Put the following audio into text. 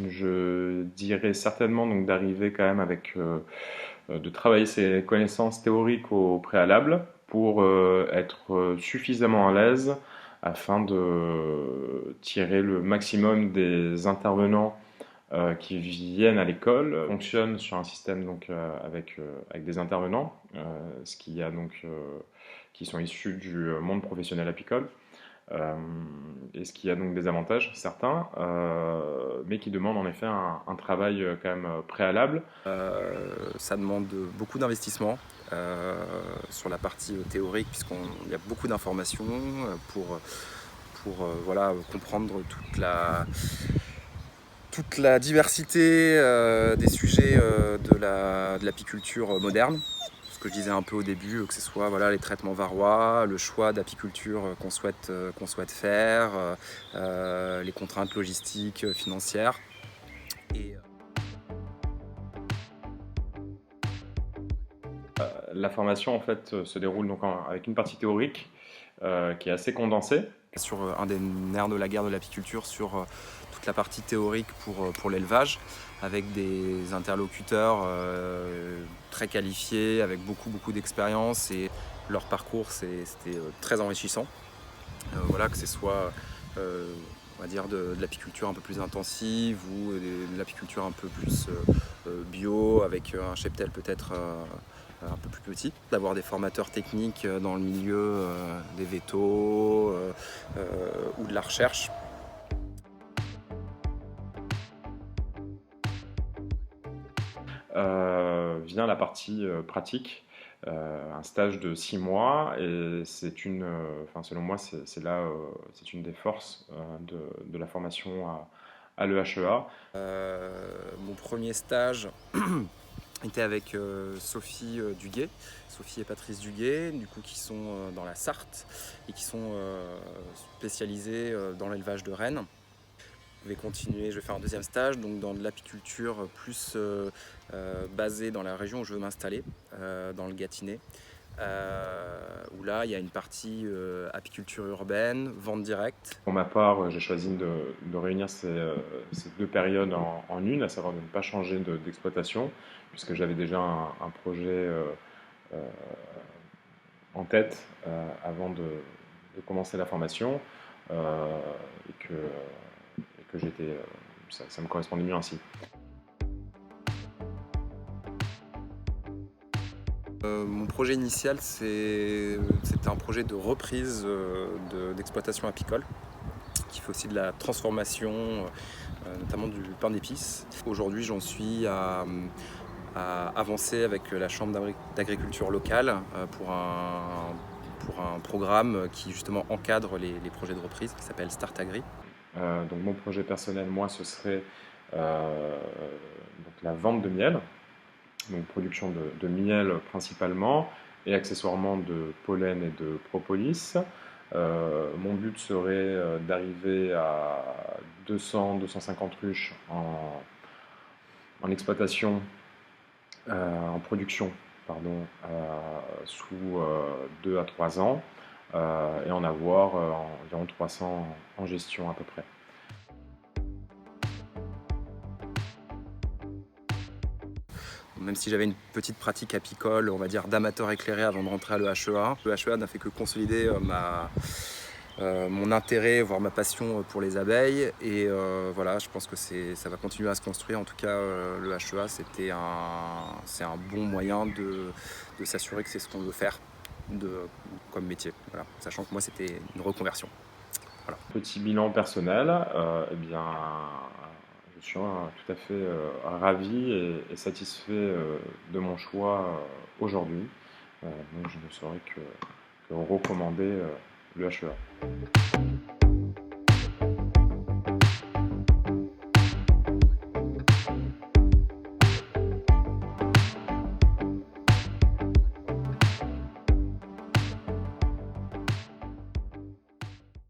Je dirais certainement donc d'arriver quand même de travailler ses connaissances théoriques au préalable pour être suffisamment à l'aise afin de tirer le maximum des intervenants qui viennent à l'école. Fonctionne sur un système avec des intervenants, ce qui a qui sont issus du monde professionnel apicole. Euh, et ce qui a donc des avantages certains, mais qui demande en effet un travail quand même préalable. Ça demande beaucoup d'investissement sur la partie théorique, puisqu'il y a beaucoup d'informations pour voilà, comprendre toute la diversité des sujets de l'apiculture moderne. Ce que je disais un peu au début, que ce soit voilà, les traitements varrois, le choix d'apiculture qu'on souhaite faire, les contraintes logistiques, financières. Et, La formation en fait se déroule avec une partie théorique qui est assez condensée. sur un des nerfs de la guerre de l'apiculture, sur toute la partie théorique pour l'élevage, avec des interlocuteurs très qualifiés, avec beaucoup d'expérience, et leur parcours c'était très enrichissant. Voilà, que ce soit on va dire de l'apiculture un peu plus intensive ou de l'apiculture un peu plus bio, avec un cheptel peut-être un peu plus petit, d'avoir des formateurs techniques dans le milieu des vétos ou de la recherche. Vient la partie pratique, un stage de 6 mois, et selon moi, c'est une des forces de la formation à l'EHEA. Mon premier stage était avec Sophie Duguet, Sophie et Patrice Duguet, du coup, qui sont dans la Sarthe et qui sont spécialisés dans l'élevage de rennes. Je vais continuer, je vais faire un deuxième stage donc dans de l'apiculture plus basée dans la région où je veux m'installer, dans le Gâtinais, où là il y a une partie apiculture urbaine, vente directe. Pour ma part, j'ai choisi de réunir ces deux périodes en une, à savoir de ne pas changer d'exploitation, puisque j'avais déjà un projet euh, en tête avant de commencer la formation, euh, et que ça me correspondait mieux ainsi. Mon projet initial, c'était un projet de reprise d'exploitation apicole, qui fait aussi de la transformation, notamment du pain d'épices. Aujourd'hui, j'en suis à avancer avec la Chambre d'agriculture locale pour un programme qui justement encadre les projets de reprise, qui s'appelle Start Agri. Donc mon projet personnel, moi, ce serait donc la vente de miel, donc production de miel principalement, et accessoirement de pollen et de propolis. Mon but serait d'arriver à 200-250 ruches en exploitation, en production, pardon, sous 2 à 3 ans, et en avoir environ 300 en gestion à peu près. Même si j'avais une petite pratique apicole, on va dire d'amateur éclairé avant de rentrer à l'EHEA, l'EHEA n'a fait que consolider mon intérêt, voire ma passion pour les abeilles. Et voilà, je pense que ça va continuer à se construire. En tout cas, l'EHEA, c'est un bon moyen de s'assurer que c'est ce qu'on veut faire comme métier. Voilà. Sachant que moi, c'était une reconversion. Voilà. Petit bilan personnel, eh bien, je suis tout à fait ravi et satisfait de mon choix aujourd'hui. Donc je ne saurais que recommander le HEA.